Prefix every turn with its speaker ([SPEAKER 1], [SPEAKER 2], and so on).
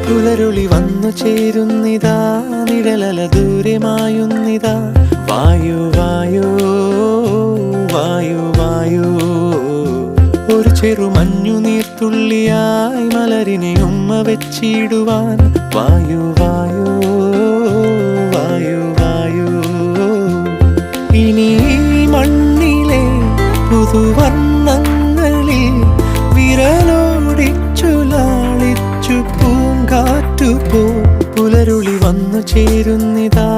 [SPEAKER 1] പുലരുളി വന്നു ചേരുന്നിതാ, നിഴലല ദൂരെ മായുന്നിതാ. വായു വായു വായു വായു, ഒരു ചെറു മഞ്ഞു നീർത്തുള്ളിയായി മലരിനെ ഉമ്മ വെച്ചിടുവാൻ. വായു വായു വായു വായു, ഇനി മണ്ണിലെ പുതുവർണ്ണങ്ങളിൽ വിരലോടിച്ചു ലാളിച്ചു പൂങ്കാറ്റുപോ. പുലരുളി വന്നു ചേരുന്നിതാ,